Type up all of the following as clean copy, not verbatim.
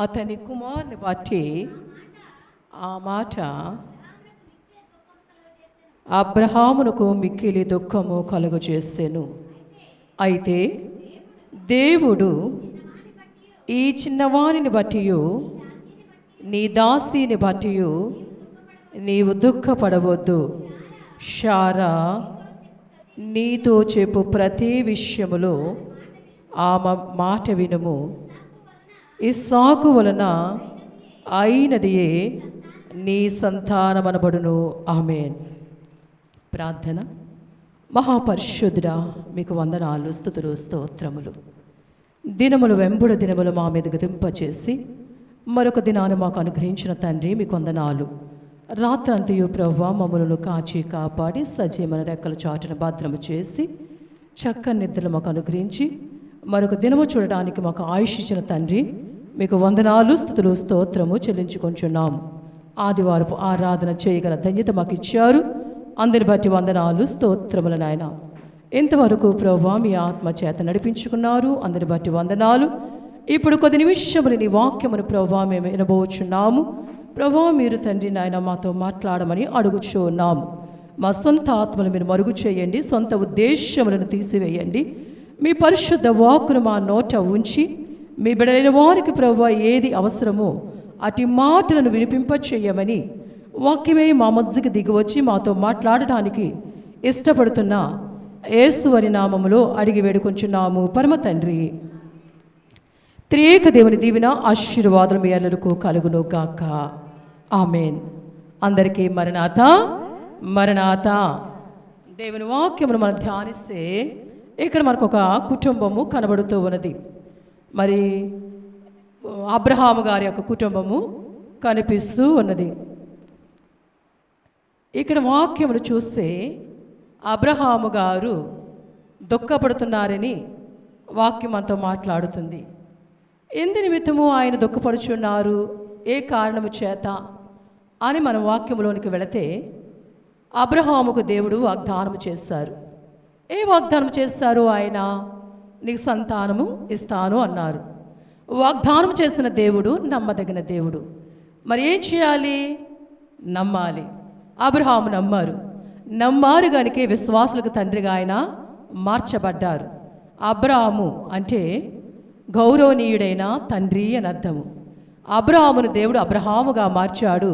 అతని కుమారుని బట్టి ఆ మాట అబ్రహామునకు మిక్కిలి దుఃఖము కలుగజేసెను. అయితే దేవుడు ఈ చిన్నవాణిని బట్టి నీ దాసిని బట్టి నీవు దుఃఖపడవద్దు, శారా నీతో చెప్పు ప్రతి విషయములో ఆమె మాట వినుము. ఇస్సాకు వలన అయినదియే నీ సంతానమనబడును. ఆమేన్. ప్రార్థన. మహాపరిశుద్ధుడా, మీకు వందనాలు, స్తుతులు, స్తోత్రములు. దినములు వెంబుడు దినములు మా మీద గతింపచేసి మరొక దినాన్ని మాకు అనుగ్రహించిన తండ్రి, మీకు వందనాలు. రాత్రంతయు ప్రభువా మమ్మలను కాచి కాపాడి సజీవన రెక్కల చాటున భద్రము చేసి చక్కని నిద్రలు మాకు అనుగ్రహించి మరొక దినము చూడడానికి మాకు ఆయుష్ ఇచ్చిన తండ్రి, మీకు వందనాలు, స్తుతులు, స్తోత్రము చెల్లించుకొంచున్నాము. ఆదివారపు ఆరాధన చేయగల ధన్యత మాకు ఇచ్చారు. అందరిని బట్టి వందనాలు, స్తోత్రములు నాయన. ఇంతవరకు ప్రభువా మీ ఆత్మ చేత నడిపించుకున్నారు. అందరిని బట్టి వందనాలు. ఇప్పుడు కొద్ది నిమిషములు నీ వాక్యమును ప్రభువా మేము వినబోచున్నాము. ప్రభువా మీరు తండ్రి నాయన మాతో మాట్లాడమని అడుగుచూ ఉన్నాము. మా సొంత ఆత్మను మీరు మరుగు చేయండి, సొంత ఉద్దేశములను తీసివేయండి. మీ పరిశుద్ధ వాక్కును మా నోట ఉంచి మీ బిడ్డలైన వారికి ప్రభువా ఏది అవసరమో అటు మాటలను వినిపింపచేయమని వాక్యమే మా మధ్యకి దిగివచ్చి మాతో మాట్లాడటానికి ఇష్టపడుతున్న యేసువరి నామములో అడిగి వేడుకొంచున్నాము పరమ తండ్రి. త్రియేక దేవుని దీవెన ఆశీర్వాదం మీ అందరికీ కలుగును గాక. ఆమేన్. అందరికీ మరణాత మరణాత. దేవుని వాక్యమును మనం ధ్యానిస్తే ఇక్కడ మనకు ఒక కుటుంబము కనబడుతూ ఉన్నది. మరి అబ్రహాము గారి యొక్క కుటుంబము కనిపిస్తూ ఉన్నది. ఇక్కడ వాక్యమును చూస్తే అబ్రహాము గారు దుఃఖపడుతున్నారని వాక్యం అంతా మాట్లాడుతుంది. ఎందు నిమిత్తము ఆయన దుఃఖపడుచున్నారు, ఏ కారణము చేత అని మనం వాక్యములోనికి వెళితే అబ్రహాముకు దేవుడు వాగ్దానం చేశారు. ఏ వాగ్దానం చేశారు? ఆయన నీకు సంతానము ఇస్తాను అన్నారు. వాగ్దానం చేసిన దేవుడు నమ్మదగిన దేవుడు. మరి ఏం చేయాలి? నమ్మాలి. అబ్రహాము నమ్మారు కనుక విశ్వాసులకు తండ్రిగా ఆయన మార్చబడ్డారు. అబ్రహాము అంటే గౌరవనీయుడైన తండ్రి అని అర్థము. అబ్రహామును దేవుడు అబ్రహాముగా మార్చాడు,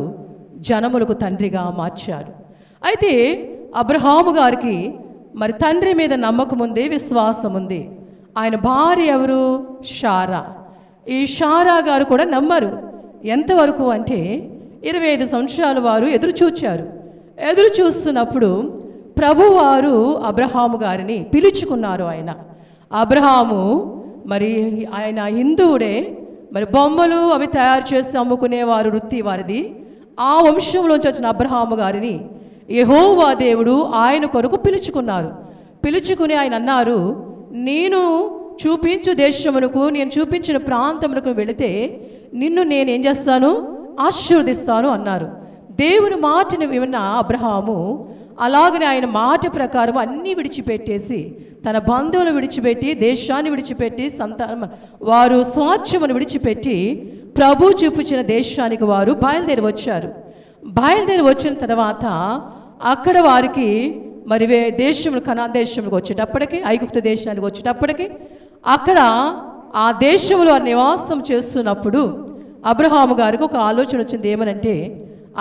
జనములకు తండ్రిగా మార్చాడు. అయితే అబ్రహాము గారికి మరి తండ్రి మీద నమ్మకం ఉంది, విశ్వాసం ఉంది. ఆయన భార్య ఎవరు? శారా. ఈ శారా గారు కూడా నమ్మరు. ఎంతవరకు అంటే 25 సంవత్సరాలు వారు ఎదురు చూస్తున్నప్పుడు ప్రభువారు అబ్రహాము గారిని పిలుచుకున్నారు. అబ్రహాము మరి ఆయన హిందువుడే, మరి బొమ్మలు అవి తయారు చేసి అమ్ముకునేవారు వృత్తి వారిది. ఆ వంశంలోంచి వచ్చిన అబ్రహాము గారిని యెహోవా దేవుడు ఆయన కొరకు పిలుచుకుని ఆయన అన్నారు, నేను చూపించు దేశమునకు, నేను చూపించిన ప్రాంతమునకు వెళితే నిన్ను నేనేం చేస్తాను? ఆశీర్వదిస్తాను అన్నారు. దేవుని మాటను విన్న అబ్రహాము అలాగనే ఆయన మాట ప్రకారం అన్నీ విడిచిపెట్టేసి, తన బంధువులు విడిచిపెట్టి, దేశాన్ని విడిచిపెట్టి, వారు స్వాచ్ఛమును విడిచిపెట్టి ప్రభు చూపించిన దేశానికి వారు బయలుదేరి వచ్చిన తర్వాత అక్కడ వారికి మరి దేశములు కనాన్ దేశంలోకి వచ్చేటప్పటికి, ఐగుప్తు దేశానికి వచ్చేటప్పటికి అక్కడ ఆ దేశంలో నివాసం చేస్తున్నప్పుడు అబ్రహాము గారికి ఒక ఆలోచన వచ్చింది. ఏమనంటే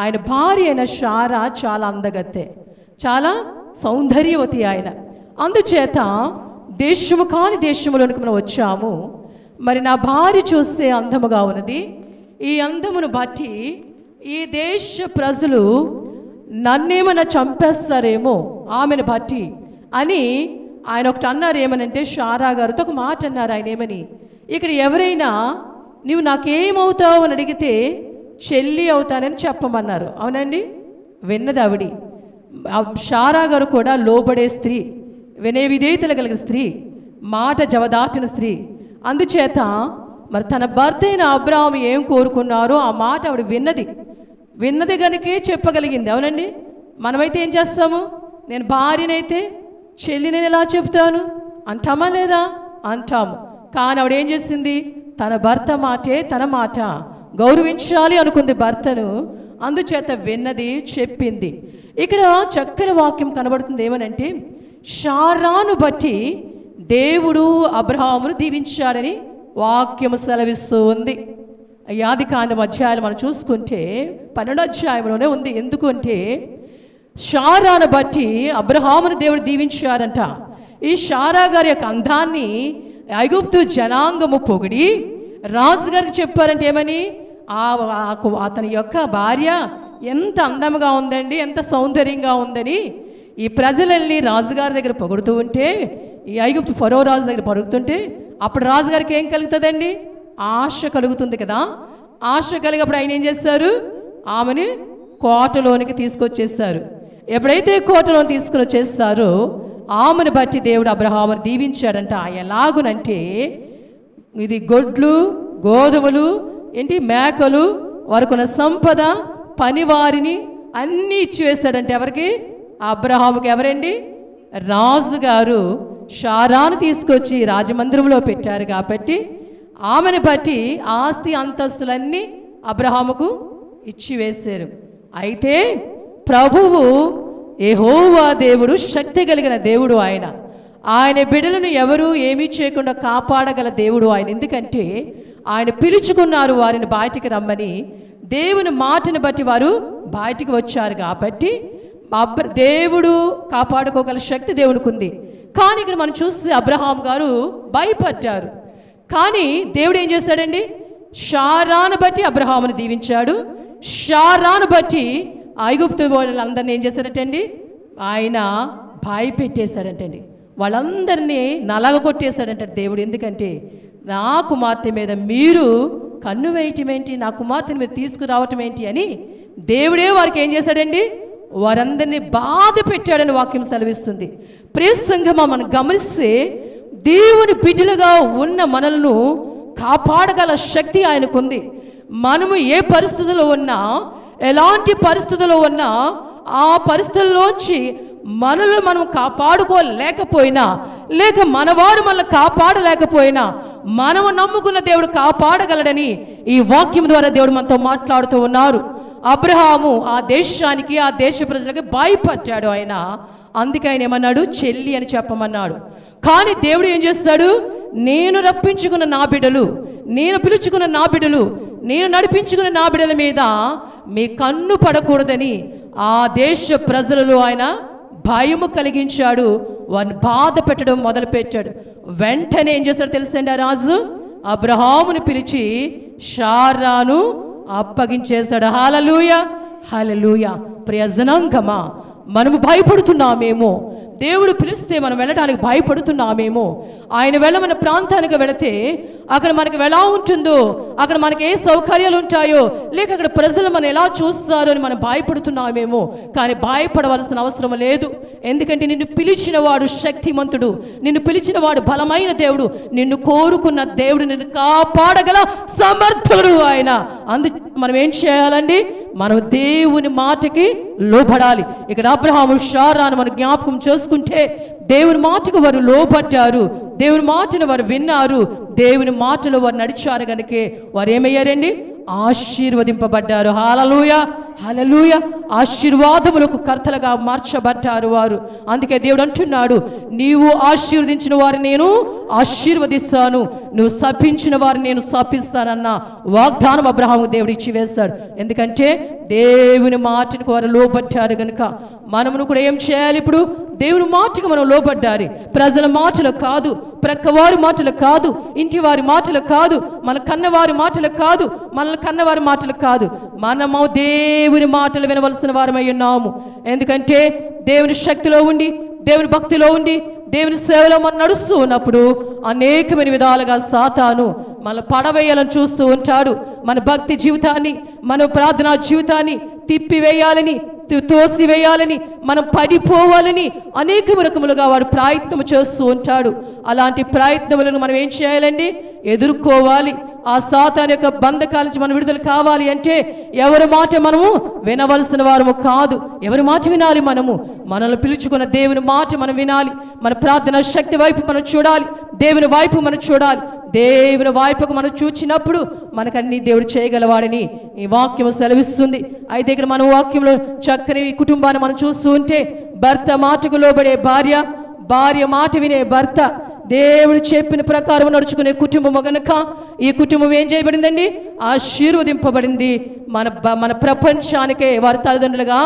ఆయన భార్య అయిన శారా చాలా అందగత్తె, చాలా సౌందర్యవతి. అందుచేత దేశము కాని దేశంలోనికి మనం వచ్చాము, మరి నా భార్య చూస్తే అందముగా ఉన్నది, ఈ అందమును బట్టి ఈ దేశ ప్రజలు నన్నేమన్నా చంపేస్తారేమో ఆమెను బట్టి అని ఆయన ఒకటి అన్నారు. ఏమనంటే శారా గారితో ఒక మాట అన్నారు. ఆయన ఏమని, ఇక్కడ ఎవరైనా నువ్వు నాకేమవుతావు అని అడిగితే చెల్లి అవుతానని చెప్పమన్నారు. అవునండి, విన్నది ఆవిడి. శారా గారు కూడా లోబడే స్త్రీ, వినయ విధేయతలు కలిగిన స్త్రీ, మాట జవదాటిన స్త్రీ. అందుచేత మరి తన భర్త అయిన అబ్రాహాము ఏం కోరుకున్నారో ఆ మాట ఆవిడ విన్నది కనుకే చెప్పగలిగింది. అవునండి, మనమైతే ఏం చేస్తాము? నేను భార్యనైతే చెల్లి నేను ఎలా చెప్తాను అంటామా లేదా? అంటాము. కానీ ఆవిడ ఏం చేసింది? తన భర్త మాటే తన మాట, గౌరవించాలి అనుకుంది భర్తను, అందుచేత విన్నది, చెప్పింది. ఇక్కడ చక్కని వాక్యం కనబడుతుంది. ఏమనంటే షారాను బట్టి దేవుడు అబ్రహామును దీవించాడని వాక్యము సెలవిస్తూ ఉంది. ఆదికాండం అధ్యాయాలు మనం చూసుకుంటే 12వ అధ్యాయంలోనే ఉంది. ఎందుకంటే షారాను బట్టి అబ్రహామును దేవుడు దీవించాడంట. ఈ షారా గారి యొక్క అందాన్ని ఐగుప్తు జనాంగము పొగిడి రాజుగారికి చెప్పారంటే ఏమని, అతని యొక్క భార్య ఎంత అందముగా ఉందండి, ఎంత సౌందర్యంగా ఉందని ఈ ప్రజలల్ని రాజుగారి దగ్గర పొగుడుతూ ఉంటే, ఈ ఐగుప్తు ఫరో రాజు దగ్గర పొగుడుతుంటే అప్పుడు రాజుగారికి ఏం కలుగుతుందండి? ఆశ కలుగుతుంది కదా. ఆశ కలిగినప్పుడు ఆయన ఏం చేస్తారు? ఆమెని కోటలోనికి తీసుకొచ్చేస్తారు. ఎప్పుడైతే కోటలోని తీసుకుని వచ్చేస్తారో ఆమెను బట్టి దేవుడు అబ్రహామును దీవించాడంట. ఎలాగునంటే ఇది గొడ్లు, గోధుమలు, మేకలు, వారికున్న సంపద, పనివారిని అన్నీ ఇచ్చివేశాడంటే ఎవరికి? అబ్రహాముకి. ఎవరండి? రాజుగారు షారాను తీసుకొచ్చి రాజమందిరంలో పెట్టారు కాబట్టి ఆమెను బట్టి ఆస్తి అంతస్తులన్నీ అబ్రహాముకు ఇచ్చివేశారు. అయితే ప్రభువు యెహోవా దేవుడు శక్తి కలిగిన దేవుడు. ఆయన బిడ్డలను ఎవరు ఏమీ చేయకుండా కాపాడగల దేవుడు ఆయన. ఎందుకంటే ఆయన పిలుచుకున్నారు వారిని బయటికి రమ్మని. దేవుని మాటను బట్టి వారు బయటికి వచ్చారు కాబట్టి దేవుడు కాపాడుకోగల శక్తి దేవునికి ఉంది. కానీ ఇక్కడ మనం చూస్తే అబ్రహాం గారు భయపడ్డారు. కానీ దేవుడు ఏం చేస్తాడండి? షారాను బట్టి అబ్రహామును దీవించాడు. షారాను బట్టి ఐగుప్తు వాళ్ళందరినీ ఏం చేస్తారటండి? ఆయన భయపెట్టేశాడంటండి. వాళ్ళందరినీ నలగొట్టేశాడంట దేవుడు. ఎందుకంటే నా కుమార్తె మీద మీరు కన్ను వేయటం ఏంటి, నా కుమార్తెని మీరు తీసుకురావటం ఏంటి అని దేవుడే వారికి ఏం చేశాడండి? వారందరినీ బాధ పెట్టాడని వాక్యం సెలవిస్తుంది. ప్రియ సంఘమా, మనం గమనిస్తే దేవుని బిడ్డలుగా ఉన్న మనల్ని కాపాడగల శక్తి ఆయనకుంది. మనము ఏ పరిస్థితుల్లో ఉన్నా, ఎలాంటి పరిస్థితుల్లో ఉన్నా, ఆ పరిస్థితుల్లోంచి మనల్ని మనం కాపాడుకోలేకపోయినా, లేక మనవారు మనల్ని కాపాడలేకపోయినా, మనము నమ్ముకున్న దేవుడు కాపాడగలడని ఈ వాక్యం ద్వారా దేవుడు మనతో మాట్లాడుతూ ఉన్నారు. అబ్రహాము ఆ దేశానికి, ఆ దేశ ప్రజలకి భయపడ్డాడు. అందుకే ఆయన ఏమన్నాడు? చెల్లి అని చెప్పమన్నాడు. కానీ దేవుడు ఏం చేస్తాడు? నేను రప్పించుకున్న నా బిడ్డలు, నేను పిలుచుకున్న నా బిడ్డలు, నేను నడిపించుకున్న నా బిడ్డల మీద మీ కన్ను పడకూడదని ఆ దేశ ప్రజలలో ఆయన భయము కలిగించాడు. వారిని బాధ పెట్టడం మొదలుపెట్టాడు. వెంటనే ఏం చేస్తాడు తెలుసండి? ఆ రాజు అబ్రహామును పిలిచి షారాను అప్పగించేస్తాడు. హల్లెలూయా, హల్లెలూయా. ప్రియ జనాంగమా, మనము భయపడుతున్నామేమో, దేవుడు పిలిస్తే మనం వెళ్ళడానికి భయపడుతున్నామేమో. ఆయన వెళ్ళమన్న ప్రాంతానికి వెళితే అక్కడ మనకు ఎలా ఉంటుందో, అక్కడ మనకి ఏ సౌకర్యాలు ఉంటాయో, లేక అక్కడ ప్రజలు మనం ఎలా చూస్తారో అని మనం భయపడుతున్నామేమో. కానీ భయపడవలసిన అవసరం లేదు. ఎందుకంటే నిన్ను పిలిచిన వాడు శక్తిమంతుడు, నిన్ను పిలిచిన వాడు బలమైన దేవుడు, నిన్ను కోరుకున్న దేవుడు, నిన్ను కాపాడగల సమర్థుడు ఆయన. మనం ఏం చేయాలండి? మనం దేవుని మాటకి లోబడాలి. ఇక్కడ అబ్రహాము షారాను మనం జ్ఞాపకం చేసుకుంటే దేవుని మాటకు వారు లోబడ్డారు, దేవుని మాటను వారు విన్నారు, దేవుని మాటలో వారు నడిచారు. కనుకే వారు ఏమయ్యారండి? ఆశీర్వదింపబడ్డారు. హల్లెలూయా, హల్లెలూయా. ఆశీర్వాదములకు కర్తలుగా మార్చబడ్డారు వారు. అందుకే దేవుడు అంటున్నాడు, నీవు ఆశీర్వదించిన వారిని నేను ఆశీర్వదిస్తాను, నువ్వు శపించిన వారిని నేను శపిస్తానన్న వాగ్దానం అబ్రహాముకు దేవుడు ఇచ్చి వేస్తాడు. ఎందుకంటే దేవుని మాటకు వారు లోబడ్డారు కనుక మనమును కూడా ఏం చేయాలి? ఇప్పుడు దేవుని మాటకు మనం లోబడ్డాలి. ప్రజల మాటలు కాదు, ప్రక్కవారి మాటలు కాదు, ఇంటి వారి మాటలు కాదు, మన కన్నవారి మాటలు కాదు, మనల్ని కన్నవారి మాటలు కాదు, మనము దేవుని మాటలు వినవలసిన వారమై ఉన్నాము. ఎందుకంటే దేవుని శక్తిలో ఉండి, దేవుని భక్తిలో ఉండి, దేవుని సేవలో మనం నడుస్తూ ఉన్నప్పుడు అనేకమైన విధాలుగా సాతాను మన పడవేయాలని చూస్తూ ఉంటాడు. మన భక్తి జీవితాన్ని, మన ప్రార్థనా జీవితాన్ని తిప్పివేయాలని, తోసివేయాలని, మనం పడిపోవాలని అనేక రకములుగా వాడు ప్రయత్నం చేస్తూ ఉంటాడు. అలాంటి ప్రయత్నములను మనం ఏం చేయాలండి? ఎదుర్కోవాలి. ఆ సాతాను యొక్క బంధకాల నుంచి మనం విడుదల కావాలి అంటే ఎవరి మాట మనము వినవలసిన వారము కాదు. ఎవరి మాట వినాలి? మనల్ని పిలుచుకున్న దేవుని మాట మనం వినాలి. మన ప్రార్థన శక్తి వైపు మనం చూడాలి, దేవుని వైపు మనం చూడాలి. దేవుని వైపుకు మనం చూచినప్పుడు మనకన్నీ దేవుడు చేయగలవాడని ఈ వాక్యం సెలవిస్తుంది. అయితే ఇక్కడ మన వాక్యంలో చక్కని కుటుంబాన్ని మనం చూస్తూ ఉంటే భర్త మాటకు లోబడే భార్య, భార్య మాట వినే భర్త, దేవుడు చెప్పిన ప్రకారం నడుచుకునే కుటుంబం గనుక ఈ కుటుంబం ఏం చేయబడిందండి? ఆశీర్వదింపబడింది. మన ప్రపంచానికే వారి తల్లిదండ్రులుగా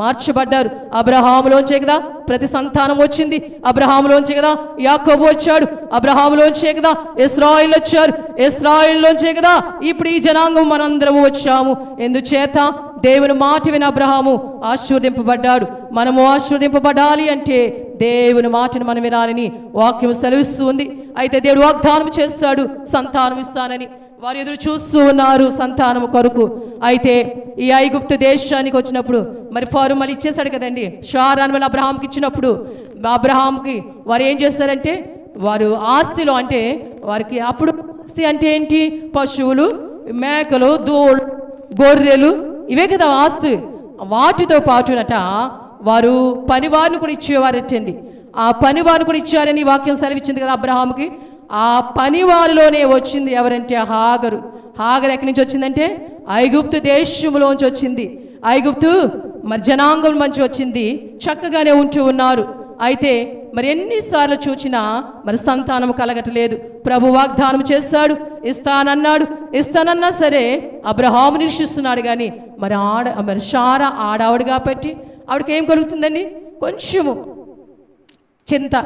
మార్చబడ్డారు. అబ్రహాములోంచే కదా ప్రతి సంతానం వచ్చింది. అబ్రహాములోంచే కదా యాకోబు వచ్చాడు. అబ్రహాములోంచే కదా ఇశ్రాయేలు వచ్చారు. ఇశ్రాయేలులోంచే కదా ఇప్పుడు ఈ జనాంగం మనందరము వచ్చాము. ఎందుచేత దేవుని మాట విని అబ్రహాము ఆశీర్వదింపబడ్డాడు. మనము ఆశీర్వదింపబడాలి అంటే దేవుని మాటను మనం వినాలని వాక్యం సెలవిస్తూ ఉంది. అయితే దేవుడు వాగ్దానం చేస్తాడు, సంతానం ఇస్తానని. వారు ఎదురు చూస్తూ ఉన్నారు సంతానం కొరకు. అయితే ఈ ఐగుప్తు దేశానికి వచ్చినప్పుడు మరి ఫారు మళ్ళీ ఇచ్చేశాడు కదండి. షారాను మళ్ళీ అబ్రహాంకి ఇచ్చినప్పుడు అబ్రహాంకి వారు ఏం చేస్తారంటే వారు ఆస్తిలో అంటే వారికి అప్పుడు ఆస్తి అంటే ఏంటి? పశువులు, మేకలు, దూళ్ళు, గొర్రెలు, ఇవే కదా ఆస్తి. వాటితో పాటునట వారు పనివారిని కూడా ఇచ్చేవారటండి. ఆ పనివారిని కూడా ఇచ్చారని వాక్యం సెలవిచ్చింది కదా అబ్రహాముకి. ఆ పనివారిలోనే వచ్చింది ఎవరంటే హాగరు. హాగరు ఎక్కడి నుంచి వచ్చిందంటే ఐగుప్తు దేశంలోంచి వచ్చింది. ఐగుప్తు మరి జనాంగం నుంచి వచ్చింది. చక్కగానే ఉంటూ ఉన్నారు. అయితే మరి ఎన్నిసార్లు చూచినా మరి సంతానం కలగట్లేదు. ప్రభు వాగ్దానం చేస్తాడు, ఇస్తానన్నాడు. ఇస్తానన్నా సరే అబ్రహాము నిరీక్షిస్తున్నాడు. కానీ మరి షారా ఆడావిడ కాబట్టి ఆవిడకి ఏం కలుగుతుందండి? కొంచెము చింత.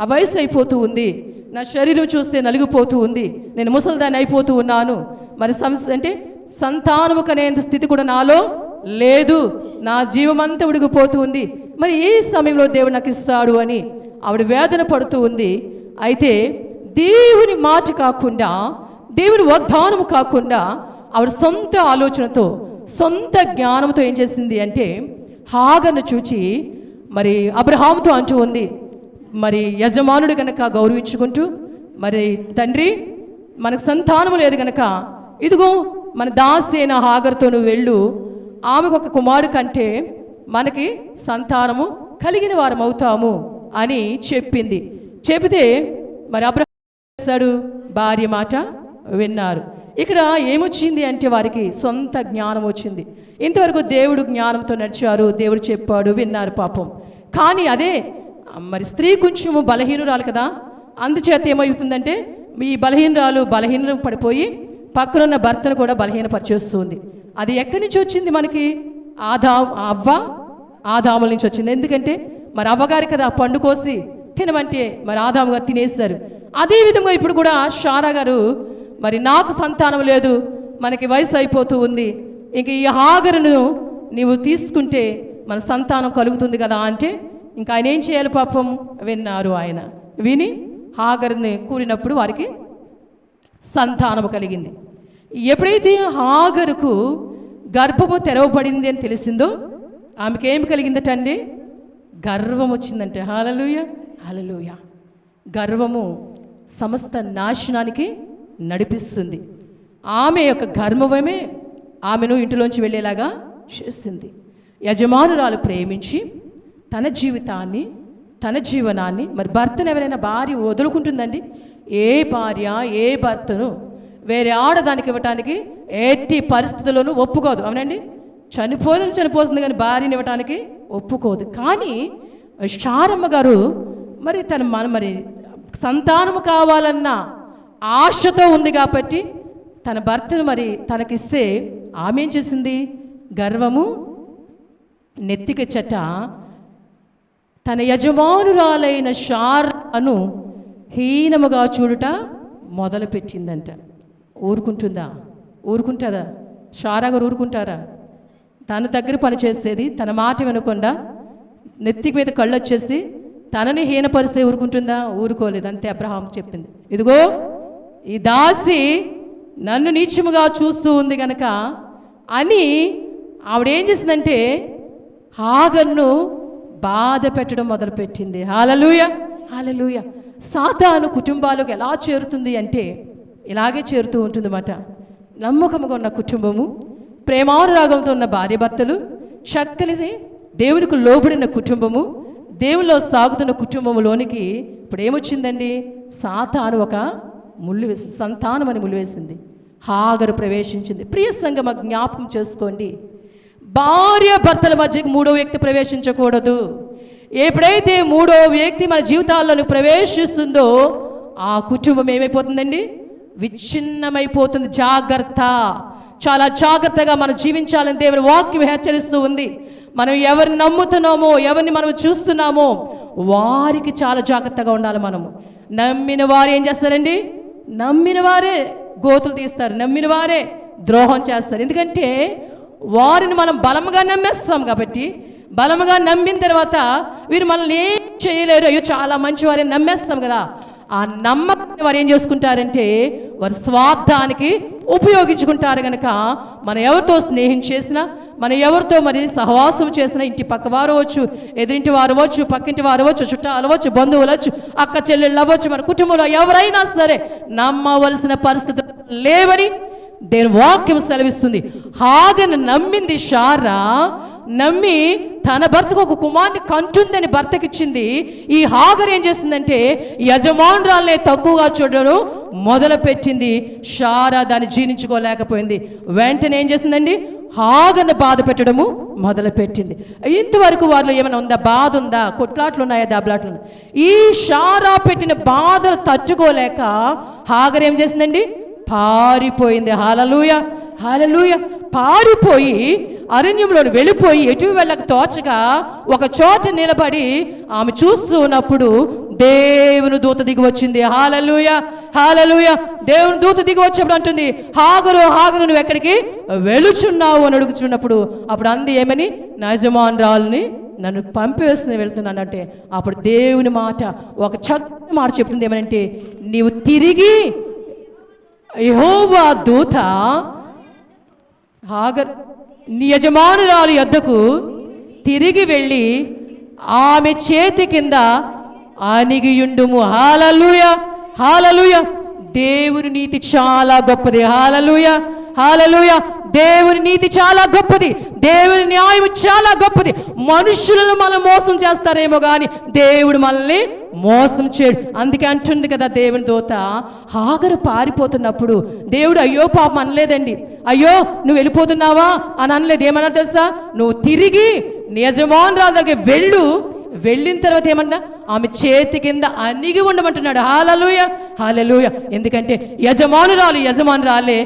ఆ వయసు అయిపోతూ ఉంది, నా శరీరం చూస్తే నలిగిపోతూ ఉంది, నేను ముసలిదాన్ని అయిపోతూ ఉన్నాను, మరి అంటే సంతానము కనేంత స్థితి కూడా నాలో లేదు, నా జీవమంతా ఉడిగిపోతూ ఉంది, మరి ఏ సమయంలో దేవుడు నాకు ఇస్తాడు అని ఆవిడ వేదన పడుతూ ఉంది. అయితే దేవుని మాట కాకుండా, దేవుని వాగ్దానము కాకుండా ఆవిడ సొంత ఆలోచనతో, సొంత జ్ఞానంతో ఏం చేసింది అంటే హాగర్ను చూచి మరి అబ్రహాముతో అంటూ ఉంది, మరి యజమానుడు కనుక గౌరవించుకుంటూ, మరి తండ్రి మనకు సంతానం లేదు కనుక ఇదిగో మన దాసి అయిన హాగర్తో నువ్వు వెళ్ళు, ఆమెకు ఒక కుమారుడు కంటే మనకి సంతానము కలిగిన వారం అవుతాము అని చెప్పింది. చెబితే మరి అబ్రహాము చేశాడు, భార్య మాట విన్నారు. ఇక్కడ ఏమొచ్చింది అంటే వారికి సొంత జ్ఞానం వచ్చింది. ఇంతవరకు దేవుడు జ్ఞానంతో నడిచారు, దేవుడు చెప్పాడు, విన్నారు పాపం. కానీ అదే మరి స్త్రీ కొంచెము బలహీనురాలు కదా, అందుచేత ఏమవుతుందంటే ఈ బలహీనం పడిపోయి పక్కనున్న భర్తను కూడా బలహీనపరిచేస్తుంది. అది ఎక్కడి నుంచి వచ్చింది? మనకి ఆదాముల నుంచి వచ్చింది. ఎందుకంటే మరి అవ్వగారి కదా పండు కోసి తినమంటే మరి ఆదాము గారు తినేస్తారు. అదేవిధంగా ఇప్పుడు కూడా షారా గారు మరి నాకు సంతానం లేదు, మనకి వయసు అయిపోతూ ఉంది, ఇంక ఈ హాగరును నీవు తీసుకుంటే మన సంతానం కలుగుతుంది కదా అంటే ఇంకా ఆయన ఏం చేయాలి? పాపం విన్నారు. ఆయన విని హాగరుని కూరినప్పుడు వారికి సంతానము కలిగింది. ఎప్పుడైతే హాగరుకు గర్భము తెరవబడింది అని తెలిసిందో ఆమెకి ఏమి కలిగిందట అండి? గర్వం వచ్చిందంటే. హల్లెలూయా, హల్లెలూయా. గర్వము సమస్త నాశనానికి నడిపిస్తుంది. ఆమె యొక్క గర్వమే ఆమెను ఇంటిలోంచి వెళ్ళేలాగా చేస్తుంది. యజమానురాలు ప్రేమించి తన జీవితాన్ని, తన జీవనాన్ని, మరి భర్తను ఎవరైనా భార్య వదులుకుంటుందండి? ఏ భార్య ఏ భర్తను వేరే ఆడదానికి ఇవ్వటానికి ఎట్టి పరిస్థితుల్లోనూ ఒప్పుకోదు. అవునండి, చనిపోతుంది కానీ భార్యని ఇవ్వటానికి ఒప్పుకోదు. కానీ శారమ్మ గారు మరి మరి సంతానము కావాలన్న ఆశతో ఉంది కాబట్టి తన భర్తను మరి తనకిస్తే ఆమె ఏం చేసింది? గర్వము నెత్తికెచ్చట తన యజమానురాలైన షారాను హీనముగా చూడుట మొదలుపెట్టిందంట. ఊరుకుంటుందా? షారా గారు ఊరుకుంటారా? తన దగ్గర పని చేసేది, తన మాట వినకుండా నెత్తికి మీద కళ్ళు వచ్చేసి తనని హీనపరిస్తే ఊరుకుంటుందా? ఊరుకోలేదు. అంతే అబ్రహాము చెప్పింది, ఇదిగో ఈ దాసి నన్ను నీచముగా చూస్తూ ఉంది గనక అని ఆవిడేం చేసిందంటే హాగర్ను బాధ పెట్టడం మొదలుపెట్టింది. హల్లెలూయా, హల్లెలూయా. సాతాను కుటుంబాలకు ఎలా చేరుతుంది అంటే ఇలాగే చేరుతూ ఉంటుందన్నమాట. నమ్మకముగా ఉన్న కుటుంబము, ప్రేమానురాగంతో ఉన్న భార్య భర్తలు, చక్కని దేవునికి లోబడిన కుటుంబము, దేవుల్లో సాగుతున్న కుటుంబములోనికి ఇప్పుడు ఏమొచ్చిందండి? సాతాను ఒక ముళ్ళు వేసింది, సంతానం అని ముళ్ళు వేసింది. హాగరు ప్రవేశించింది. ప్రియ సంగమ, జ్ఞాపకం చేసుకోండి, భార్య భర్తల మధ్యకి మూడో వ్యక్తి ప్రవేశించకూడదు. ఎప్పుడైతే మూడో వ్యక్తి మన జీవితాల్లోకి ప్రవేశిస్తుందో ఆ కుటుంబం ఏమైపోతుందండి? విచ్ఛిన్నమైపోతుంది. జాగ్రత్త, చాలా జాగ్రత్తగా మనం జీవించాలని దేవుని వాక్యం హెచ్చరిస్తూ ఉంది. మనం ఎవరిని నమ్ముతున్నామో, ఎవరిని మనం చూస్తున్నామో వారికి చాలా జాగ్రత్తగా ఉండాలి. మనము నమ్మిన వారు ఏం చేస్తారండి? నమ్మిన వారే గోతులు తీస్తారు, నమ్మిన వారే ద్రోహం చేస్తారు. ఎందుకంటే వారిని మనం బలముగా నమ్మేస్తాం కాబట్టి, బలముగా నమ్మిన తర్వాత వీరు మనల్ని ఏం చేయలేరు, అయ్యో చాలా మంచి వారిని నమ్మేస్తాం కదా. ఆ నమ్మకం వారు ఏం చేసుకుంటారంటే వారి స్వార్థానికి ఉపయోగించుకుంటారు. కనుక మనం ఎవరితో స్నేహం చేసినా, మనం ఎవరితో మరి సహవాసం చేసినా, ఇంటి పక్క వారు అవ్వచ్చు, ఎదురింటి వారు అవ్వచ్చు, పక్కింటి వారు అవ్వచ్చు, చుట్టాలు అవ్వచ్చు, బంధువులు అవ్వచ్చు, అక్క చెల్లెళ్ళు అవ్వచ్చు, మన కుటుంబంలో ఎవరైనా సరే నమ్మవలసిన పరిస్థితులు లేవని దేవుని వాక్యం సెలవిస్తుంది. హాగరును నమ్మింది శారా. నమ్మి తన భర్తకు ఒక కుమారుని కంటుందని భర్తకిచ్చింది. ఈ హాగరు ఏం చేస్తుందంటే యజమానురాలనే తక్కువగా చూడడం మొదలుపెట్టింది. శారా దాన్ని జీర్ణించుకోలేకపోయింది. వెంటనే ఏం చేసిందండి? హాగరును బాధ పెట్టడము మొదలుపెట్టింది. ఇంతవరకు వారిలో ఏమైనా ఉందా? బాధ ఉందా? కొట్లాట్లు ఉన్నాయా? దెబ్బలాట్లు ఉన్నాయా? ఈ శారా పెట్టిన బాధలు తట్టుకోలేక హాగరు ఏం చేసిందండి? పారిపోయింది. హల్లెలూయా, హల్లెలూయా. పారిపోయి అరణ్యంలో వెళ్ళిపోయి ఎటు వెళ్ళక తోచక ఒక చోట నిలబడి ఆమె చూస్తూ ఉన్నప్పుడు దేవుని దూత దిగి వచ్చింది. హల్లెలూయా, హల్లెలూయా. దేవుని దూత దిగి వచ్చినప్పుడు అంటుంది, హాగరు, హాగరు, నువ్వు ఎక్కడికి వెళుచున్నావు అని అడుగుచున్నప్పుడు అప్పుడు అంది ఏమని? నా యజమానురాలిని నన్ను పంపివేస్తుంది, వెళ్తున్నానంటే అప్పుడు దేవుని మాట, ఒక చక్కని మాట చెప్తుంది. ఏమనంటే, నీవు తిరిగి యెహోవా దూత హాగరు నీ యజమానురాలు యొద్దకు తిరిగి వెళ్ళి ఆమె చేతి కింద అణిగియుండుము. హల్లెలూయా, హల్లెలూయా. దేవుని నీతి చాలా గొప్పది. హల్లెలూయా, హల్లెలూయా. దేవుని నీతి చాలా గొప్పది. దేవుని న్యాయం చాలా గొప్పది. మనుషులను మనం మోసం చేస్తారేమో కానీ దేవుడు మనల్ని మోసం చేయడు. అందుకే అంటుంది కదా దేవుని దూత, హాగరు పారిపోతున్నప్పుడు దేవుడు అయ్యో పాపం అనలేదండి, అయ్యో నువ్వు వెళ్ళిపోతున్నావా అని అనలేదు. ఏమన్నా తెలుసా? నువ్వు తిరిగి నీ యజమానురాలు దగ్గరికి వెళ్ళు, వెళ్ళిన తర్వాత ఏమన్నా ఆమె చేతి కింద అణిగి ఉండమంటున్నాడు. హల్లెలూయా, హల్లెలూయా. ఎందుకంటే యజమానురాలే,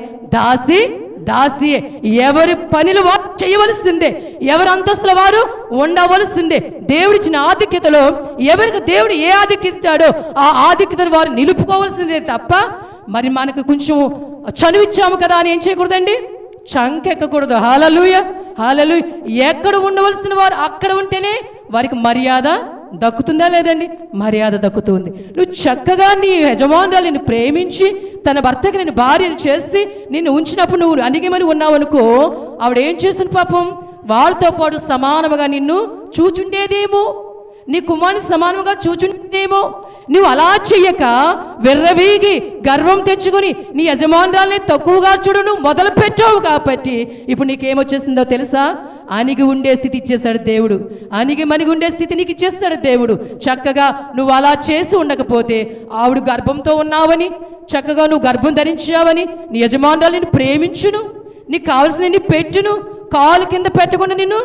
దాసియే. ఎవరి పనులు వారు చేయవలసిందే, ఎవరి అంతస్తుల వారు ఉండవలసిందే. దేవుడిచ్చిన ఆధిక్యతలో ఎవరికి దేవుడు ఏ ఆధిక్యత ఇచ్చాడో ఆ ఆధిక్యతను వారు నిలుపుకోవాల్సిందే తప్ప మరి మనకు కొంచెం చనువిచ్చాము కదా అని ఏం చేయకూడదండి? చంకెక్కకూడదు. హల్లెలూయా, హల్లెలూయా. ఎక్కడ ఉండవలసిన వారు అక్కడ ఉంటేనే వారికి మర్యాద దక్కుతుందా లేదండి? మర్యాద దక్కుతుంది. నువ్వు చక్కగా నీ యజమానురాలు నిన్ను ప్రేమించి తన భర్తకి నేను భార్యను చేసి నిన్ను ఉంచినప్పుడు నువ్వు అణిగిమని ఉన్నావు అనుకో, ఆవిడ ఏం చేస్తుంది పాపం? వాళ్ళతో పాటు సమానముగా నిన్ను చూచుండేదేమో, నీ కుమారుని సమానంగా చూచుండేదేమో. నువ్వు అలా చెయ్యక వెర్రవీగి గర్వం తెచ్చుకొని నీ యజమానురాల్ని తక్కువగా చూడను మొదలు పెట్టావు కాబట్టి ఇప్పుడు నీకేమొచ్చేసిందో తెలుసా? అణిగి ఉండే స్థితి ఇచ్చేస్తాడు దేవుడు. మణిగి ఉండే స్థితి నీకు ఇచ్చేస్తాడు దేవుడు. చక్కగా నువ్వు అలా చేసి ఉండకపోతే ఆవిడ గర్భంతో ఉన్నావని, చక్కగా నువ్వు గర్భం ధరించావని నీ యజమానురాలు నిన్ను ప్రేమించును, నీకు కావాల్సిన పెట్టును, కాలు కింద పెట్టకుండా నిన్ను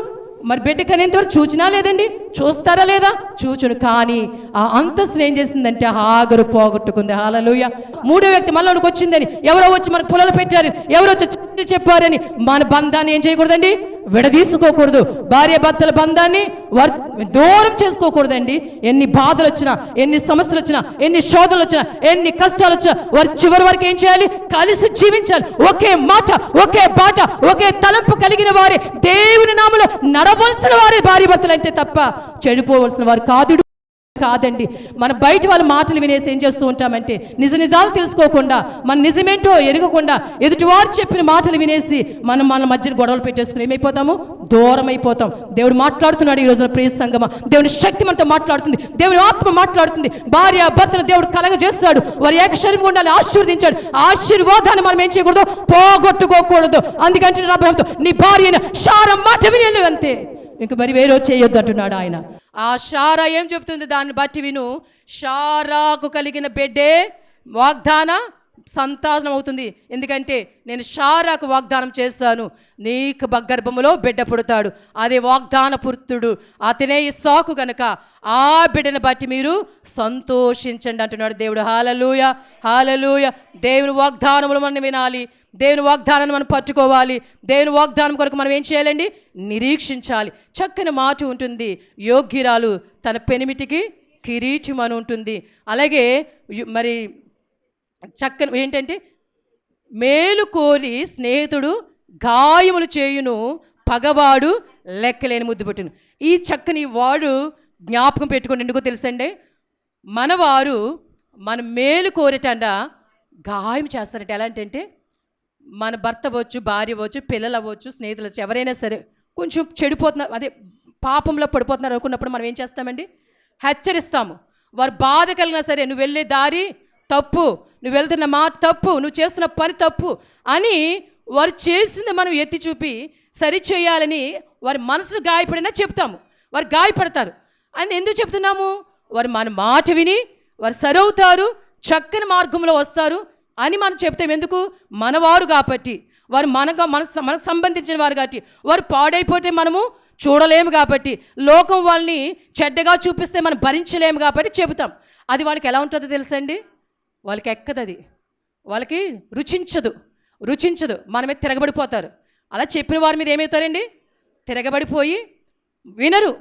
మరి బిడ్డకనేంతవరకు చూచినా లేదండి? చూస్తారా లేదా? చూచును. కానీ ఆ అంతస్తును ఏం చేసిందంటే హాగరు పోగొట్టుకుంది. హల్లెలూయా. మూడో వ్యక్తి మనలోనికి వచ్చిందని, ఎవరో వచ్చి మనకు పొలాలు పెట్టారని, ఎవరో వచ్చి చెప్పారని మన బంధాన్ని ఏం చేయకూడదండి? విడదీసుకోకూడదు. భార్య భర్తల బంధాన్ని దూరం చేసుకోకూడదండి. ఎన్ని బాధలు వచ్చినా, ఎన్ని సమస్యలు వచ్చినా, ఎన్ని శోధనలు వచ్చినా, ఎన్ని కష్టాలు వచ్చినా వారి చివరి వరకు ఏం చేయాలి? కలిసి జీవించాలి. ఒకే మాట, ఒకే బాట, ఒకే తలంపు కలిగిన వారే దేవుని నామములో నడవలసిన వారే భార్య భర్తలు అంటే తప్ప చెడిపోవలసిన వారు కాదండి. మన బయట వాళ్ళ మాటలు వినేసి ఏం చేస్తూ ఉంటామంటే నిజాలు తెలుసుకోకుండా, మన నిజమేంటో ఎరగకుండా ఎదుటివారు చెప్పిన మాటలు వినేసి మన మధ్యన గొడవలు పెట్టేసుకుని ఏమైపోతాము? దూరం అయిపోతాం. దేవుడు మాట్లాడుతున్నాడు ఈ రోజున ప్రియ సంగమా. దేవుని శక్తి మనతో మాట్లాడుతుంది, దేవుని ఆత్మ మాట్లాడుతుంది. భార్య భర్తలు దేవుడు కలగజేస్తాడు, వారి ఏకశరీరంగా ఉండాలి, ఆశీర్వదించాడు. ఆశీర్వాదాన్ని మనం ఏం చేయకూడదు? పోగొట్టుకోకూడదు. అందుకంటే అబ్రహాముతో నీ భార్యను శారా మాట వినేలు అంతే, ఇంక మరి వేరే చేయొద్దు అంటున్నాడు ఆయన. ఆ శారా ఏం చెప్తుంది? దాన్ని బట్టి విను. శారాకు కలిగిన బిడ్డే వాగ్దాన సంతానం అవుతుంది. ఎందుకంటే నేను షారాకు వాగ్దానం చేస్తాను, నీకు గర్భములో బిడ్డ పుడతాడు, అదే వాగ్దాన పుత్రుడు, అతనే ఇస్సాకు గనుక ఆ బిడ్డను బట్టి మీరు సంతోషించండి అంటున్నాడు దేవుడు. హల్లెలూయా, హల్లెలూయా. దేవుని వాగ్దానములు మనం వినాలి, దేవుని వాగ్దానాన్ని మనం పట్టుకోవాలి. దేవుని వాగ్దానం కొరకు మనం ఏం చేయాలండి? నిరీక్షించాలి. చక్కని మాట ఉంటుంది, యోగ్యురాలు తన పెనిమిటికి కిరీటం అని ఉంటుంది. అలాగే మరి చక్కని ఏంటంటే, మేలు కోరి స్నేహితుడు గాయములు చేయును, పగవాడు లెక్కలేని ముద్దు పెట్టును. ఈ చక్కని వాడు జ్ఞాపకం పెట్టుకోండి. ఎందుకో తెలుసండి, మనవారు మన మేలు కోరేటంట గాయం చేస్తారంట. ఎలాంటి, మన భర్త అవ్వచ్చు, భార్య అవ్వచ్చు, పిల్లలు అవ్వచ్చు, స్నేహితులు అవ్వచ్చు, ఎవరైనా సరే కొంచెం చెడిపోతున్నారు, అదే పాపంలో పడిపోతున్నారు అనుకున్నప్పుడు మనం ఏం చేస్తామండి? హెచ్చరిస్తాము. వారు బాధ కలిగినా సరే, నువ్వు వెళ్ళే దారి తప్పు, నువ్వు వెళ్తున్న మాట తప్పు, నువ్వు చేస్తున్న పని తప్పు అని వారు చేసింది మనం ఎత్తి చూపి సరిచేయాలని వారి మనసు గాయపడినా చెప్తాము. వారు గాయపడతారు అని ఎందుకు చెప్తున్నాము? వారు మన మాట విని వారు సరవుతారు, చక్కని మార్గంలో వస్తారు అని మనం చెప్తాం. ఎందుకు? మనవారు కాబట్టి, వారు మనకు సంబంధించిన వారు కాబట్టి. వారు పాడైపోతే మనము చూడలేము కాబట్టి, లోకం వాళ్ళని చెడ్డగా చూపిస్తే మనం భరించలేము కాబట్టి చెబుతాం. అది వాళ్ళకి ఎలా ఉంటుందో తెలుసండి? వాళ్ళకి ఎక్కదు, అది వాళ్ళకి రుచించదు. మన మీద తిరగబడిపోతారు. అలా చెప్పిన వారి మీద ఏమవుతారండి? తిరగబడిపోయి వినరు.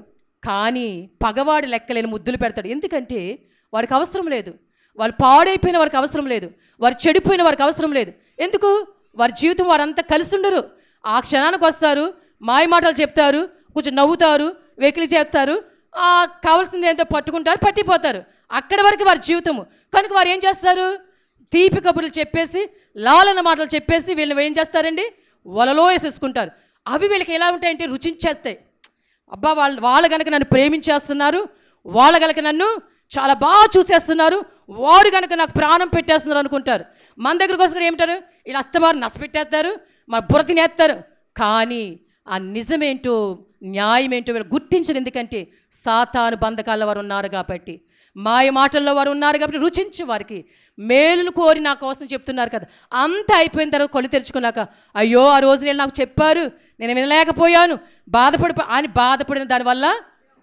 కానీ పగవాడు లెక్కలేని ముద్దులు పెడతాడు. ఎందుకంటే వాడికి అవసరం లేదు, వాళ్ళు పాడైపోయిన వారికి అవసరం లేదు, వారు చెడిపోయిన వారికి అవసరం లేదు. ఎందుకు? వారి జీవితం వారంతా కలిసి ఉండరు. ఆ క్షణానికి వస్తారు, మాయ మాటలు చెప్తారు, కొంచెం నవ్వుతారు, వెకిలి చేస్తారు, కావాల్సింది ఏంటో పట్టుకుంటారు, పట్టిపోతారు. అక్కడి వరకు వారి జీవితము. కనుక వారు ఏం చేస్తారు? తీపి కబుర్లు చెప్పేసి, లాలన మాటలు చెప్పేసి వీళ్ళని ఏం చేస్తారండి? వలలో వేసేసుకుంటారు. అవి వీళ్ళకి ఎలా ఉంటాయంటే రుచించేస్తాయి. అబ్బా, వాళ్ళు కనుక నన్ను ప్రేమించేస్తున్నారు, వాళ్ళు కనుక నన్ను చాలా బాగా చూసేస్తున్నారు, వారు కనుక నాకు ప్రాణం పెట్టేస్తున్నారు అనుకుంటారు. మన దగ్గరకు వస్తే ఏమిటారు? వీళ్ళు అస్తమారు నష్టపెట్టేస్తారు, మన బుర్ర తినేస్తారు. కానీ ఆ నిజమేంటో న్యాయమేంటో వీళ్ళు గుర్తించరు. ఎందుకంటే సాతాను బంధకాల్లో వారు ఉన్నారు కాబట్టి, మాయ మాటల్లో వారు ఉన్నారు కాబట్టి రుచించి వారికి మేలును కోరి నా కోసం చెప్తున్నారు కదా. అంతా అయిపోయిన తర్వాత కళ్ళు తెరుచుకున్నాక, అయ్యో ఆ రోజు నేను నాకు చెప్పారు, నేను వినలేకపోయాను, బాధపడిన దానివల్ల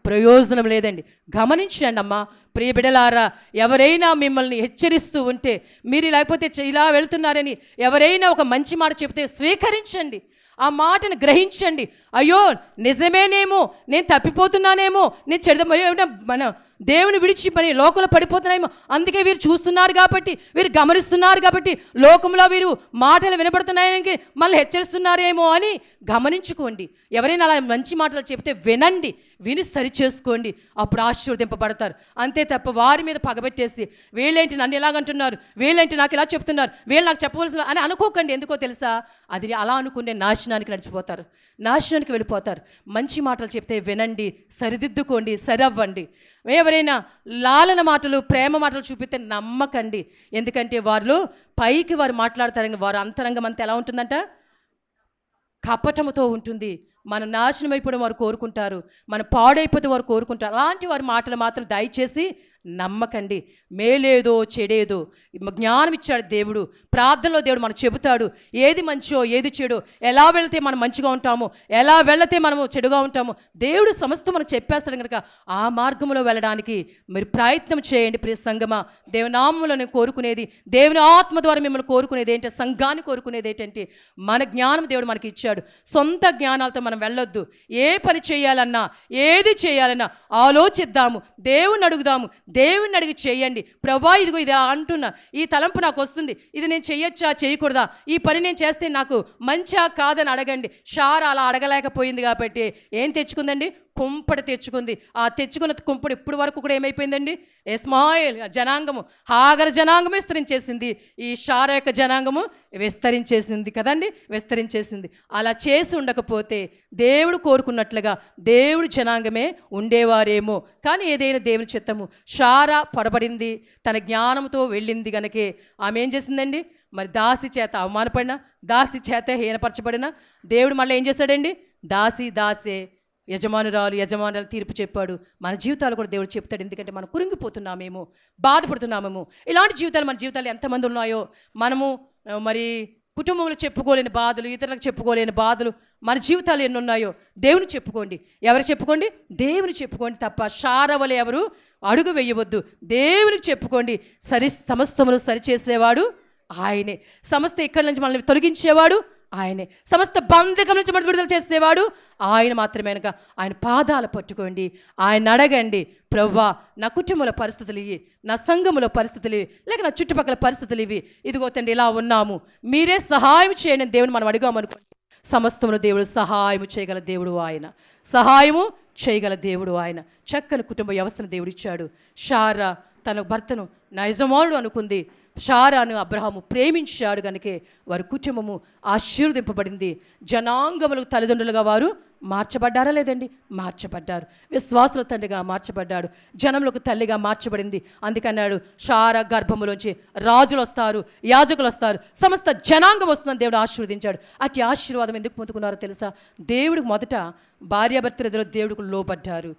ప్రయోజనం లేదండి. గమనించండి అమ్మా, ప్రియ బిడ్డలారా, ఎవరైనా మిమ్మల్ని హెచ్చరిస్తూ ఉంటే, మీరు లేకపోతే ఇలా వెళ్తున్నారని ఎవరైనా ఒక మంచి మాట చెప్తే స్వీకరించండి, ఆ మాటను గ్రహించండి. అయ్యో నిజమేనేమో, నేను తప్పిపోతున్నానేమో, నేను మన దేవుని విడిచి పని లోకంలో పడిపోతున్నాయేమో, అందుకే వీరు చూస్తున్నారు కాబట్టి, వీరు గమనిస్తున్నారు కాబట్టి, లోకంలో వీరు మాటలు వినబడుతున్నాయని మళ్ళీ హెచ్చరిస్తున్నారేమో అని గమనించుకోండి. ఎవరైనా అలా మంచి మాటలు చెప్తే వినండి, విని సరిచేసుకోండి, అప్పుడు ఆశీర్వదింపబడతారు. అంతే తప్ప వారి మీద పగబెట్టేసి వీళ్ళేంటి నన్ను ఎలాగంటున్నారు, వీళ్ళేంటి నాకు ఇలా చెప్తున్నారు, వీళ్ళు నాకు చెప్పవలసిన అని అనుకోకండి. ఎందుకో తెలుసా? అది అలా అనుకునే నాశనానికి నడిచిపోతారు, నాశనానికి వెళ్ళిపోతారు. మంచి మాటలు చెప్తే వినండి, సరిదిద్దుకోండి, సరవ్వండి. ఎవరైనా లాలన మాటలు, ప్రేమ మాటలు చూపిస్తే నమ్మకండి. ఎందుకంటే వారు పైకి వారు మాట్లాడతారని వారు అంతరంగం అంతా ఎలా ఉంటుందంట? కపటముతో ఉంటుంది. మన నాశనం అయిపోవడం వారు కోరుకుంటారు, మన పాడైపోతే వారు కోరుకుంటారు. అలాంటి వారి మాటలు మాత్రం దయచేసి నమ్మకండి. మేలేదో చెడేదో జ్ఞానం ఇచ్చాడు దేవుడు. ప్రార్థనలో దేవుడు మనకు చెబుతాడు, ఏది మంచో ఏది చెడో, ఎలా వెళితే మనం మంచిగా ఉంటామో, ఎలా వెళితే మనము చెడుగా ఉంటామో దేవుడు సమస్తం మనకు చెప్పేస్తాడు. కనుక ఆ మార్గంలో వెళ్ళడానికి మీరు ప్రయత్నం చేయండి. ప్రియ సంగమా, దేవుని నామములో నేను కోరుకునేది, దేవుని ఆత్మ ద్వారా మిమ్మల్ని కోరుకునేది ఏంటంటే, సంఘాన్ని కోరుకునేది ఏంటంటే, మన జ్ఞానం దేవుడు మనకి ఇచ్చాడు. సొంత జ్ఞానాలతో మనం వెళ్ళొద్దు. ఏ పని చేయాలన్నా, ఏది చేయాలన్నా ఆలోచిద్దాము, దేవుని అడుగుదాము, దేవుని అడిగి చేయండి. ప్రభా, ఇదిగో ఇది అంటున్నా, ఈ తలంపు నాకు వస్తుంది, ఇది నేను చెయ్యొచ్చా చేయకూడదా, ఈ పని నేను చేస్తే నాకు మంచా కాదని అడగండి. షారా అలా అడగలేకపోయింది కాబట్టి ఏం తెచ్చుకుందండి? కుంపడి తెచ్చుకుంది. ఆ తెచ్చుకున్న కుంపడి ఇప్పుడు వరకు కూడా ఏమైపోయిందండి? ఇస్మాయిల్ జనాంగము, హాగర్ జనాంగం విస్తరించేసింది, ఈ షారా యొక్క జనాంగము విస్తరించేసింది కదండి, విస్తరించేసింది. అలా చేసి ఉండకపోతే దేవుడు కోరుకున్నట్లుగా దేవుడు జనాంగమే ఉండేవారేమో. కానీ ఏదైనా దేవుని చిత్తము. షారా పొడబడింది, తన జ్ఞానంతో వెళ్ళింది గనకే ఆమె ఏం చేసిందండి? మరి దాసి చేత అవమానపడిన, దాసి చేత హీనపరచబడిన దేవుడు మళ్ళీ ఏం చేశాడండి? దాసే యజమానురాలు తీర్పు చెప్పాడు. మన జీవితాలు కూడా దేవుడు చెప్తాడు. ఎందుకంటే మనం కురింగిపోతున్నామేమో, బాధపడుతున్నామేమో. ఇలాంటి జీవితాలు మన జీవితాలు ఎంతమంది ఉన్నాయో. మనము మరి కుటుంబంలో చెప్పుకోలేని బాధలు, ఇతరులకు చెప్పుకోలేని బాధలు మన జీవితాలు ఎన్ని ఉన్నాయో దేవుని చెప్పుకోండి. ఎవరు చెప్పుకోండి? దేవుని చెప్పుకోండి తప్ప శారవలు ఎవరు అడుగు వేయవద్దు. దేవునికి చెప్పుకోండి. సమస్తమును సరిచేసేవాడు ఆయనే. సమస్త ఇక్కడి నుంచి మనల్ని తొలగించేవాడు ఆయనే. సమస్త బంధకం నుంచి మనం విడుదల చేసేవాడు ఆయన మాత్రమే. కనుక ఆయన పాదాలు పట్టుకోండి, ఆయన అడగండి, ప్రవ్వా నా కుటుంబంలో పరిస్థితులు ఇవి, నా సంఘములో పరిస్థితులు ఇవి, లేక నా చుట్టుపక్కల పరిస్థితులు ఇవి, ఇదిగో తండ్రి ఇలా ఉన్నాము, మీరే సహాయం చేయండి అని దేవుని మనం అడిగామనుకోండి, సమస్తమును దేవుడు సహాయం చేయగల దేవుడు ఆయన. సహాయము చేయగల దేవుడు ఆయన. చక్కని కుటుంబ వ్యవస్థను దేవుడు ఇచ్చాడు. శారా తన భర్తను నా యజమానుడు అనుకుంది. శారాను అబ్రహాము ప్రేమించాడు కనుకే వారి కుటుంబము ఆశీర్వదింపబడింది. జనాంగములకు తల్లిదండ్రులుగా వారు మార్చబడ్డారా? లేదండి, మార్చబడ్డారు. విశ్వాసుల తండ్రిగా మార్చబడ్డాడు. జనములకు తల్లిగా మార్చబడింది. అందుకన్నాడు శారా గర్భములోంచి రాజులు వస్తారు, యాజకులు వస్తారు, సమస్త జనాంగం వస్తుందని దేవుడు ఆశీర్వదించాడు. అట్టి ఆశీర్వాదం ఎందుకు పొందుకున్నారో తెలుసా? దేవుడికి మొదట భార్యాభర్తలు ఎదురు దేవుడికి లోబడ్డారు.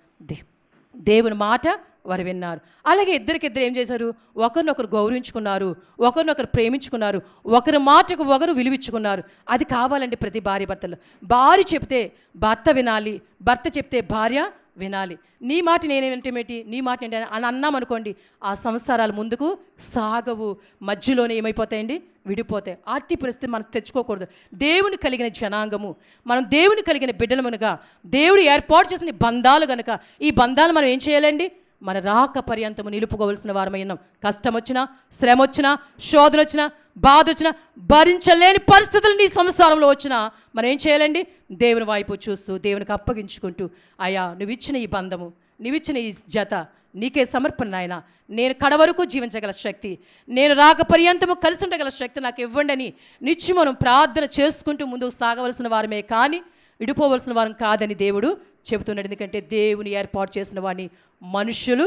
దేవుని మాట వారు విన్నారు. అలాగే ఇద్దరికిద్దరు ఏం చేశారు? ఒకరినొకరు గౌరవించుకున్నారు, ఒకరినొకరు ప్రేమించుకున్నారు, ఒకరి మాటకు ఒకరు విలువించుకున్నారు. అది కావాలండి ప్రతి భార్య భర్తలు. భార్య చెప్తే భర్త వినాలి, భర్త చెప్తే భార్య వినాలి. నీ మాట నేనేంటేమేంటి, నీ మాట ఏంటి అని అన్నామనుకోండి, ఆ సంసారాలు ముందుకు సాగవు. మధ్యలోనే ఏమైపోతాయండి? విడిపోతాయి. ఆర్తి పరిస్థితి మనం తెచ్చుకోకూడదు. దేవుని కలిగిన జనాంగము, మనం దేవుని కలిగిన బిడ్డలమునగా దేవుడు ఏర్పాటు చేసిన బంధాలు కనుక ఈ బంధాలు మనం ఏం చేయాలండి? మన రాక పర్యంతము నిలుపుకోవలసిన వారమై ఉన్నాం. కష్టం వచ్చినా, శ్రమ వచ్చినా, శోధన వచ్చినా, బాధ వచ్చినా, భరించలేని పరిస్థితులు నీ సంసారంలో వచ్చినా మనం ఏం చేయాలండి? దేవుని వైపు చూస్తూ దేవునికి అప్పగించుకుంటూ, అయ్యా నువ్వు ఇచ్చిన ఈ బంధము, నువ్వు ఇచ్చిన ఈ జత నీకే సమర్పణ నాయన. నేను కడవరకు జీవించగల శక్తి, నేను రాక పర్యంతము కలిసి ఉండగల శక్తి నాకు ఇవ్వండి అని నిత్యం మనం ప్రార్థన చేసుకుంటూ ముందుకు సాగవలసిన వారమే కానీ విడిపోవలసిన వారం కాదని దేవుడు చెబుతున్నాడు. ఎందుకంటే దేవుని ఏర్పాటు చేసిన వాడిని మనుషులు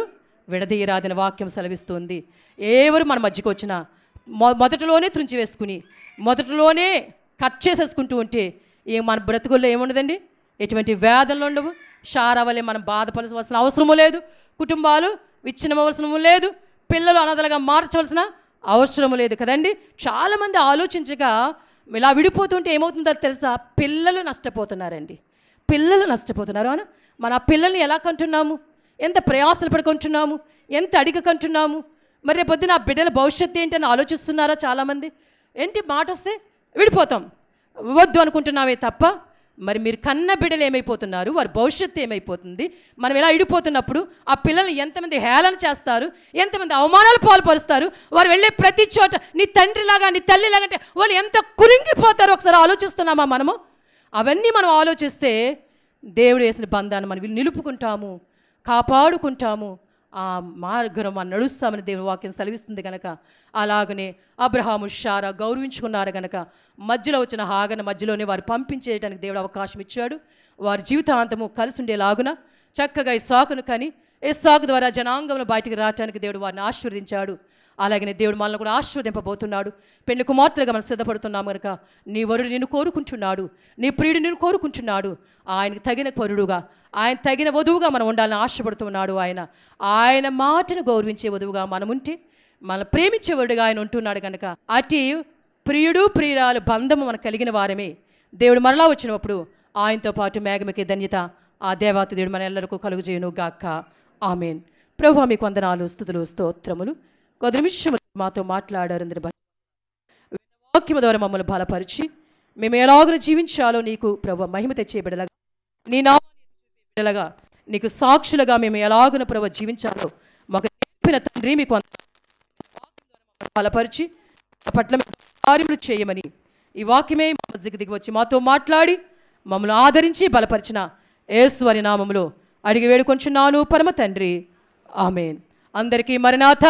విడదీయరాదని వాక్యం సెలవిస్తుంది. ఎవరు మన మధ్యకు వచ్చినా మొదటిలోనే త్రుంచి వేసుకుని, మొదటిలోనే కట్ చేసేసుకుంటూ ఉంటే మన బ్రతుకుల్లో ఏముండదండి? ఎటువంటి వేదనలు ఉండవు. శారా వలె మనం బాధపడవలసిన అవసరము లేదు, కుటుంబాలు విచ్ఛిన్నమవలసిన లేదు, పిల్లలు అనాథలుగా మార్చవలసిన అవసరము లేదు కదండి. చాలామంది ఆలోచించగా ఇలా విడిపోతుంటే ఏమవుతుందో తెలుసా? పిల్లలు నష్టపోతున్నారండి. పిల్లలు నష్టపోతున్నారు. అన మన పిల్లల్ని ఎలా కంటున్నాము? ఎంత ప్రయాసలు పడుకుంటున్నాము? ఎంత అడిగ కంటున్నాము? మరి రేపొద్దున ఆ బిడ్డల భవిష్యత్తు ఏంటి అని ఆలోచిస్తున్నారా చాలామంది? ఏంటి మాట వస్తే విడిపోతాం వద్దు అనుకుంటున్నావే తప్ప మరి మీరు కన్న బిడ్డలు ఏమైపోతున్నారు? వారి భవిష్యత్తు ఏమైపోతుంది? మనం ఇలా ఇడిపోతున్నప్పుడు ఆ పిల్లల్ని ఎంతమంది హేళన చేస్తారు, ఎంతమంది అవమానాలు పాల్పరుస్తారు. వారు వెళ్ళే ప్రతి చోట నీ తండ్రిలాగా, నీ తల్లిలాగా అంటే వాళ్ళు ఎంత కురింగిపోతారో ఒకసారి ఆలోచిస్తున్నామా మనము? అవన్నీ మనం ఆలోచిస్తే దేవుడు వేసిన బంధాన్ని మనం నిలుపుకుంటాము, కాపాడుకుంటాము, ఆ మార్గం మనం నడుస్తామని దేవుని వాక్యం సెలవిస్తుంది కనుక. అలాగనే అబ్రహాము శారా గౌరవించుకున్నారు కనుక మధ్యలో వచ్చిన హాగన మధ్యలోనే వారు పంపించేయడానికి దేవుడు అవకాశం ఇచ్చాడు. వారి జీవితాంతము కలిసి ఉండేలాగున చక్కగా ఇస్సాకును కని ఇస్సాకు ద్వారా జనాంగంలో బయటికి రావడానికి దేవుడు వారిని ఆశీర్వదించాడు. అలాగనే దేవుడు మనల్ని కూడా ఆశీర్వదింపబోతున్నాడు. పెళ్లి కుమార్తెలుగా మనం సిద్ధపడుతున్నాము కనుక నీ వరుడు నిన్ను కోరుకుంటున్నాడు, నీ ప్రియుడు నిన్ను కోరుకుంటున్నాడు. ఆయనకు తగిన వరుడుగా, ఆయన తగిన వధువుగా మనం ఉండాలని ఆశపడుతున్నాడు. ఆయన మాటను గౌరవించే వధువుగా మనం ఉంటే, మన ప్రేమించే వరుడుగా ఆయన ఉంటున్నాడు కనుక అటు ప్రియుడు ప్రియురాలు బంధము మనకు కలిగిన వారమే. దేవుడు మరలా వచ్చినప్పుడు ఆయనతో పాటు మేఘమికి ధన్యత ఆ దేవాతి దేవుడు మన ఎల్లరికూ కలుగజేయును గాక. ఆమేన్. ప్రభువా మీకు వందనాలు, స్తుతులు, స్తోత్రములు. కొద్ది నిమిషములు మాతో మాట్లాడారు. వాక్యము ద్వారా మమ్మల్ని బలపరిచి మేము ఎలాగో జీవించాలో నీకు ప్రభు మహిమ తెచ్చే బిడ్డలుగా, నీ నామాన్ని బిడ్డలుగా, నీకు సాక్షులుగా మేము ఎలాగున ప్రభు జీవించాలో మాకు నేర్పిన తండ్రి మీకు బలపరిచి పట్ల కార్యములు చేయమని ఈ వాక్యమే దిగి వచ్చి మాతో మాట్లాడి మమ్మల్ని ఆదరించి బలపరిచిన యేసు అని నామములో అడిగి వేడుకొంచున్నాను పరమ తండ్రి. ఆమేన్. అందరికీ మరణాథ.